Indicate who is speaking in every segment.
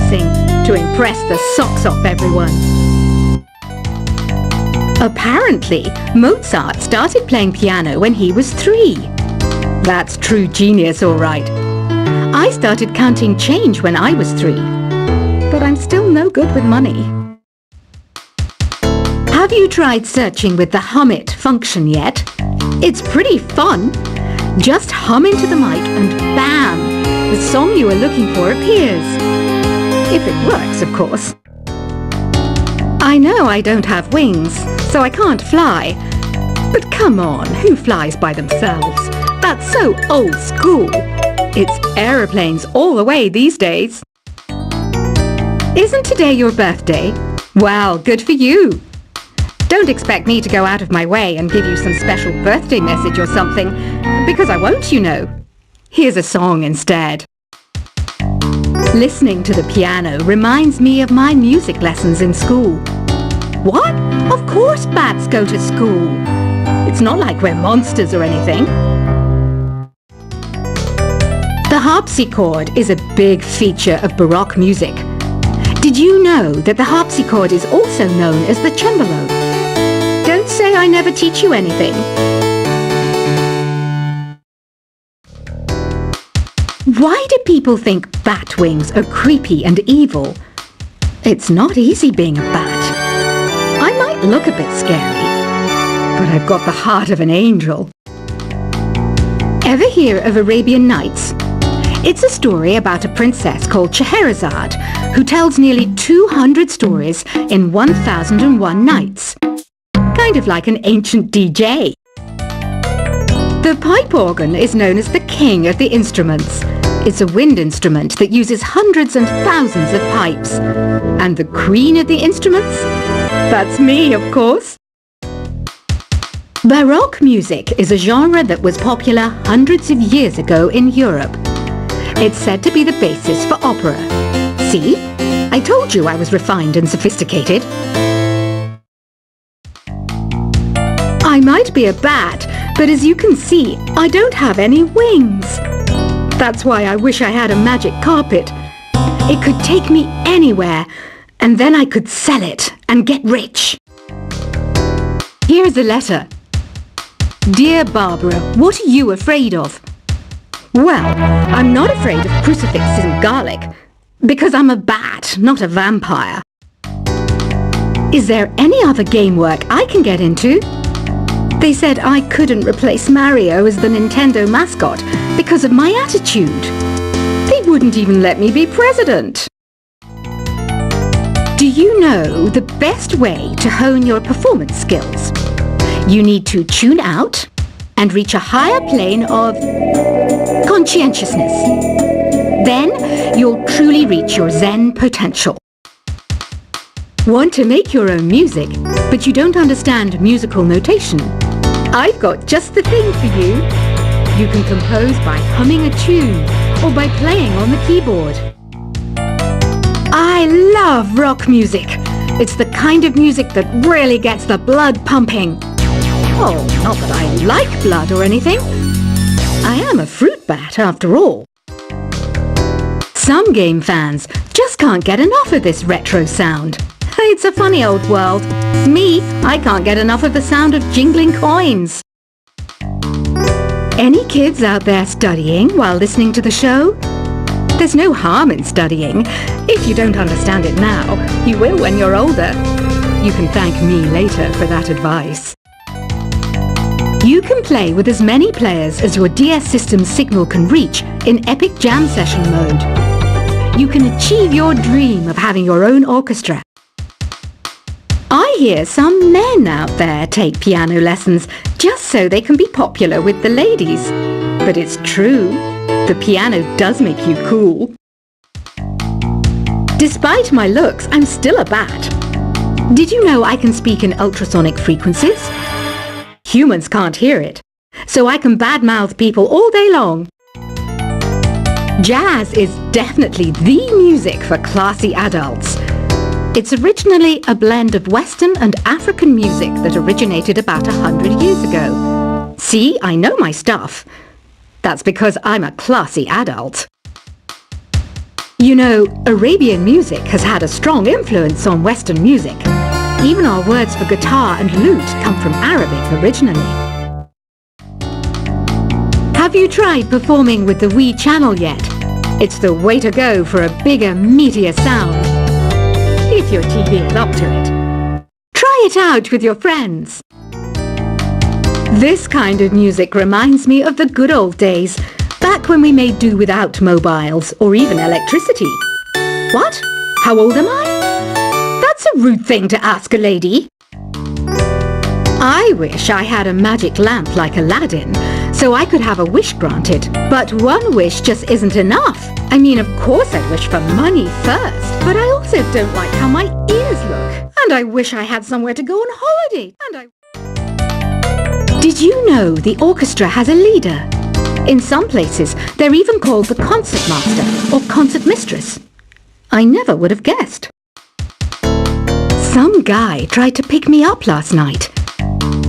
Speaker 1: practicing to impress the socks off everyone. Apparently, Mozart started playing piano when he was 3. That's true genius, all right. I started counting change when I was 3, but I'm still no good with money. Have you tried searching with the Hum It function yet? It's pretty fun. Just hum into the mic and bam! The song you are looking for appears. If it works, of course. I know I don't have wings, so I can't fly. But come on, who flies by themselves? That's so old school. It's aeroplanes all the way these days. Isn't today your birthday? Well, good for you. Don't expect me to go out of my way and give you some special birthday message or something, because I won't, you know. Here's a song instead. Listening to the piano reminds me of my music lessons in school. What? Of course bats go to school. It's not like we're monsters or anything. The harpsichord is a big feature of Baroque music. Did you know that the harpsichord is also known as the cembalo? Don't say I never teach you anything. Why do people think bat wings are creepy and evil? It's not easy being a bat. I might look a bit scary, but I've got the heart of an angel. Ever hear of Arabian Nights? It's a story about a princess called Scheherazade who tells nearly 200 stories in 1001 nights. Kind of like an ancient DJ. The pipe organ is known as the king of the instruments. It's a wind instrument that uses hundreds and thousands of pipes. And the queen of the instruments? That's me, of course. Baroque music is a genre that was popular hundreds of years ago in Europe. It's said to be the basis for opera. See? I told you I was refined and sophisticated. I might be a bat, but as you can see, I don't have any wings. That's why I wish I had a magic carpet. It could take me anywhere, and then I could sell it and get rich. Here's a letter. Dear Barbara, what are you afraid of? Well, I'm not afraid of crucifixes and garlic, because I'm a bat, not a vampire. Is there any other game work I can get into? They said I couldn't replace Mario as the Nintendo mascot because of my attitude. They wouldn't even let me be president. Do you know the best way to hone your performance skills? You need to tune out and reach a higher plane of conscientiousness. Then you'll truly reach your Zen potential. Want to make your own music, but you don't understand musical notation? I've got just the thing for you. You can compose by humming a tune or by playing on the keyboard. I love rock music. It's the kind of music that really gets the blood pumping. Oh, not that I like blood or anything. I am a fruit bat after all. Some game fans just can't get enough of this retro sound. It's a funny old world. Me, I can't get enough of the sound of jingling coins. Any kids out there studying while listening to the show? There's no harm in studying. If you don't understand it now, you will when you're older. You can thank me later for that advice. You can play with as many players as your DS system's signal can reach in Epic Jam Session mode. You can achieve your dream of having your own orchestra. I hear some men out there take piano lessons just so they can be popular with the ladies. But it's true, the piano does make you cool. Despite my looks, I'm still a bat. Did you know I can speak in ultrasonic frequencies? Humans can't hear it, so I can badmouth people all day long. Jazz is definitely the music for classy adults. It's originally a blend of Western and African music that originated about 100 years ago. See, I know my stuff. That's because I'm a classy adult. You know, Arabian music has had a strong influence on Western music. Even our words for guitar and lute come from Arabic originally. Have you tried performing with the Wii channel yet? It's the way to go for a bigger, meatier sound. If your TV is up to it. Try it out with your friends. This kind of music reminds me of the good old days, back when we made do without mobiles or even electricity. What? How old am I? That's a rude thing to ask a lady. I wish I had a magic lamp like Aladdin, so I could have a wish granted. But one wish just isn't enough. I mean, of course I'd wish for money first, but I also don't like how my ears look. And I wish I had somewhere to go on holiday. Did you know the orchestra has a leader? In some places, they're even called the concert master or concert mistress. I never would have guessed. Some guy tried to pick me up last night.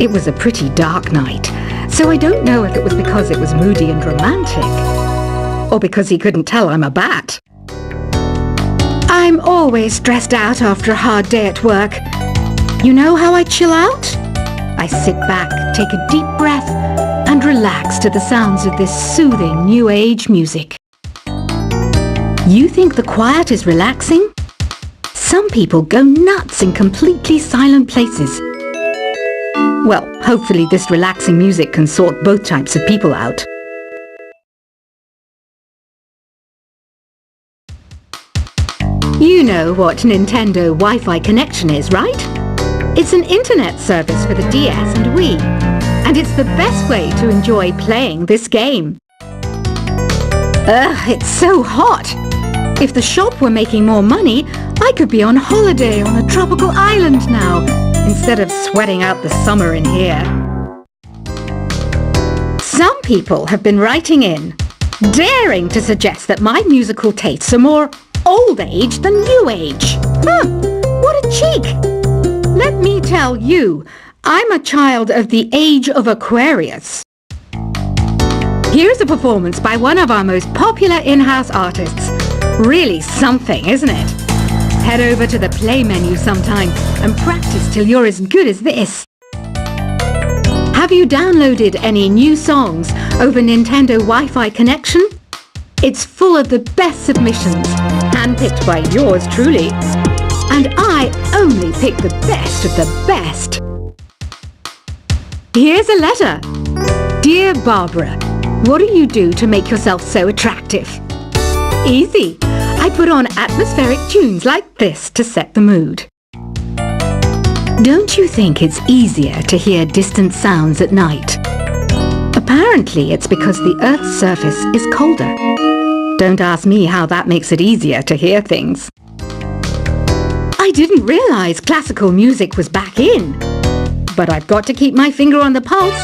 Speaker 1: It was a pretty dark night, so I don't know if it was because it was moody and romantic, or because he couldn't tell I'm a bat. I'm always stressed out after a hard day at work. You know how I chill out? I sit back, take a deep breath, and relax to the sounds of this soothing new age music. You think the quiet is relaxing? Some people go nuts in completely silent places. Well, hopefully this relaxing music can sort both types of people out. You know what Nintendo Wi-Fi connection is, right? It's an internet service for the DS and Wii, and it's the best way to enjoy playing this game. Ugh, it's so hot! If the shop were making more money, I could be on holiday on a tropical island now, instead of sweating out the summer in here. Some people have been writing in, daring to suggest that my musical tastes are more old age than new age. Huh, what a cheek! Let me tell you, I'm a child of the age of Aquarius. Here's a performance by one of our most popular in-house artists. Really something, isn't it? Head over to the play menu sometime and practice till you're as good as this. Have you downloaded any new songs over Nintendo Wi-Fi connection? It's full of the best submissions, handpicked by yours truly. And I only pick the best of the best. Here's a letter. Dear Barbara, what do you do to make yourself so attractive? Easy. I put on atmospheric tunes like this to set the mood. Don't you think it's easier to hear distant sounds at night? Apparently it's because the Earth's surface is colder. Don't ask me how that makes it easier to hear things. I didn't realize classical music was back in. But I've got to keep my finger on the pulse,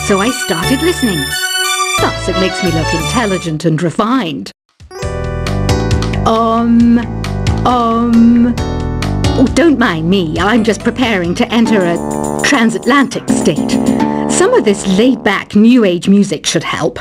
Speaker 1: so I started listening. Thus it makes me look intelligent and refined. Oh, don't mind me, I'm just preparing to enter a transatlantic state. Some of this laid-back new age music should help.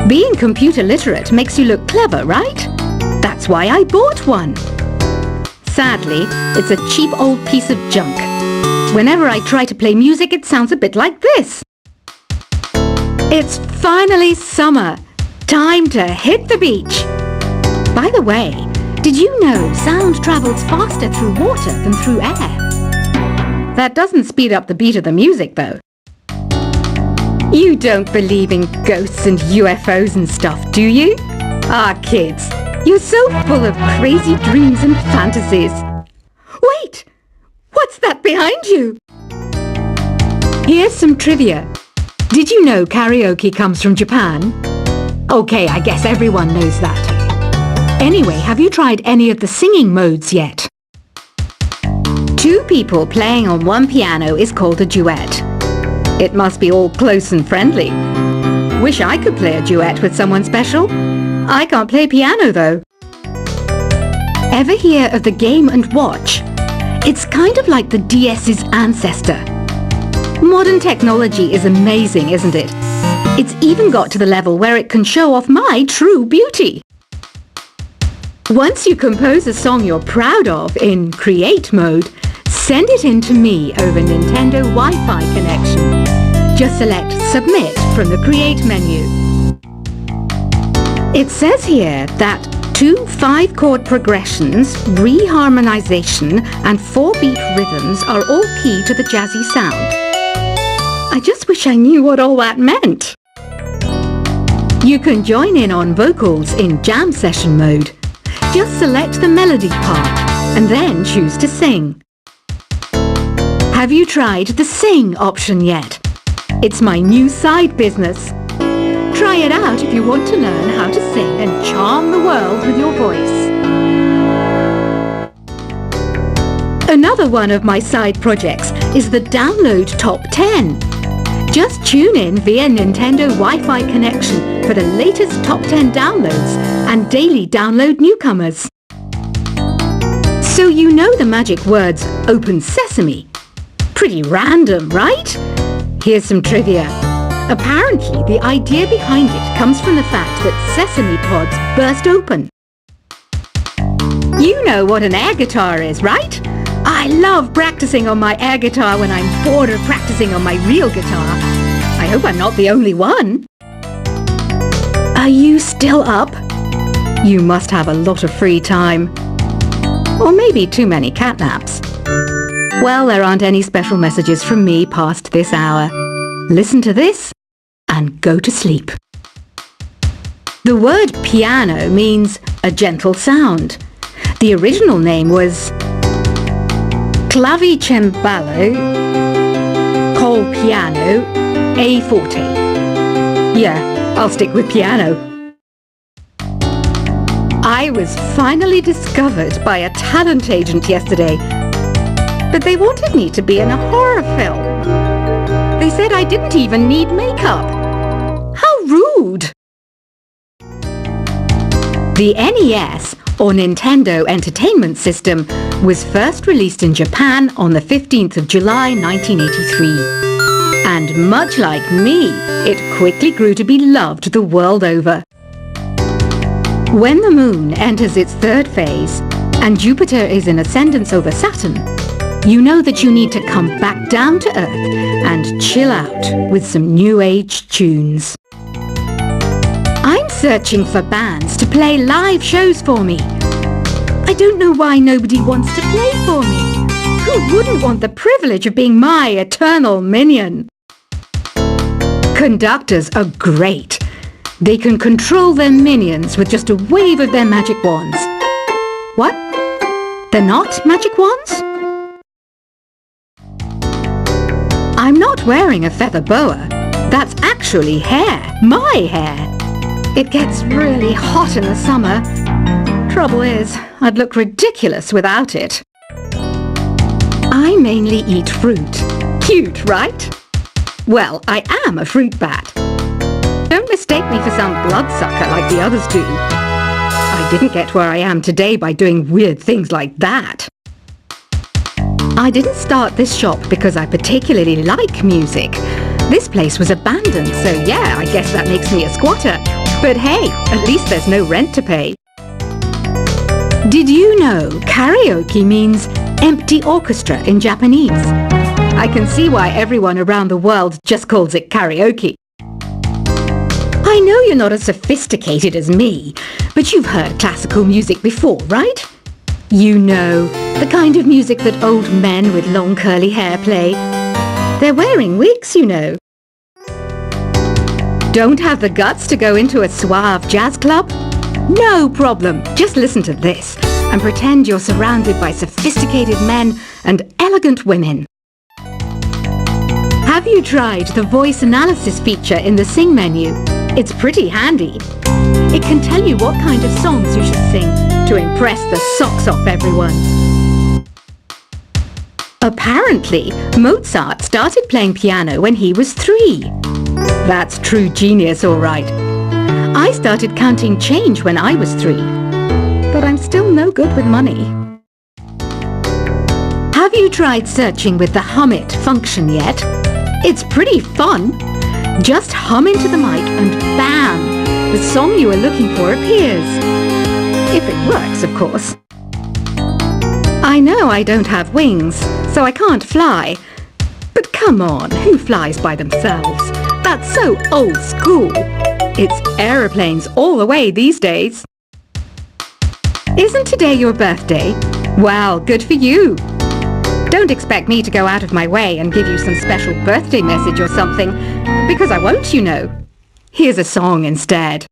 Speaker 1: Being computer literate makes you look clever, right? That's why I bought one. Sadly, it's a cheap old piece of junk. Whenever I try to play music, it sounds a bit like this. It's finally summer. Time to hit the beach. By the way, did you know sound travels faster through water than through air? That doesn't speed up the beat of the music, though. You don't believe in ghosts and UFOs and stuff, do you? Ah, kids, you're so full of crazy dreams and fantasies. Wait! What's that behind you? Here's some trivia. Did you know karaoke comes from Japan? Okay, I guess everyone knows that. Anyway, have you tried any of the singing modes yet? Two people playing on one piano is called a duet. It must be all close and friendly. Wish I could play a duet with someone special. I can't play piano though. Ever hear of the Game & Watch? It's kind of like the DS's ancestor. Modern technology is amazing, isn't it? It's even got to the level where it can show off my true beauty. Once you compose a song you're proud of in Create mode, send it in to me over Nintendo Wi-Fi connection. Just select Submit from the Create menu. It says here that 2 5-chord progressions, reharmonization, and 4-beat rhythms are all key to the jazzy sound. I just wish I knew what all that meant. You can join in on vocals in Jam Session mode. Just select the melody part and then choose to sing. Have you tried the Sing option yet? It's my new side business. Try it out if you want to learn how to sing and charm the world with your voice. Another one of my side projects is the Download Top 10. Just tune in via Nintendo Wi-Fi connection for the latest Top 10 downloads and daily download newcomers. So you know the magic words Open Sesame. Pretty random, right? Here's some trivia. Apparently, the idea behind it comes from the fact that sesame pods burst open. You know what an air guitar is, right? I love practicing on my air guitar when I'm bored of practicing on my real guitar. I hope I'm not the only one. Are you still up? You must have a lot of free time. Or maybe too many catnaps. Well, there aren't any special messages from me past this hour. Listen to this and go to sleep. The word piano means a gentle sound. The original name was Clavicembalo col piano a forte. Yeah, I'll stick with piano. I was finally discovered by a talent agent yesterday, but they wanted me to be in a horror film. They said I didn't even need makeup. How rude! The NES, or Nintendo Entertainment System, was first released in Japan on the 15th of July 1983. And much like me, it quickly grew to be loved the world over. When the Moon enters its third phase, and Jupiter is in ascendance over Saturn, you know that you need to come back down to Earth and chill out with some new age tunes. I'm searching for bands to play live shows for me. I don't know why nobody wants to play for me. Who wouldn't want the privilege of being my eternal minion? Conductors are great. They can control their minions with just a wave of their magic wands. What? They're not magic wands? I'm not wearing a feather boa. That's actually hair. My hair. It gets really hot in the summer. Trouble is, I'd look ridiculous without it. I mainly eat fruit. Cute, right? Well, I am a fruit bat. Don't mistake me for some bloodsucker like the others do. I didn't get where I am today by doing weird things like that. I didn't start this shop because I particularly like music. This place was abandoned, so yeah, I guess that makes me a squatter. But hey, at least there's no rent to pay. Did you know karaoke means empty orchestra in Japanese? I can see why everyone around the world just calls it karaoke. I know you're not as sophisticated as me, but you've heard classical music before, right? You know, the kind of music that old men with long curly hair play. They're wearing wigs, you know. Don't have the guts to go into a suave jazz club? No problem. Just listen to this and pretend you're surrounded by sophisticated men and elegant women. Have you tried the voice analysis feature in the Sing menu? It's pretty handy. It can tell you what kind of songs you should sing to impress the socks off everyone. Apparently, Mozart started playing piano when he was 3. That's true genius, all right. I started counting change when I was 3, but I'm still no good with money. Have you tried searching with the Hum It function yet? It's pretty fun. Just hum into the mic and bam! The song you are looking for appears. If it works, of course. I know I don't have wings, so I can't fly. But come on, who flies by themselves? That's so old school. It's aeroplanes all the way these days. Isn't today your birthday? Well, good for you. Don't expect me to go out of my way and give you some special birthday message or something, because I won't, you know. Here's a song instead.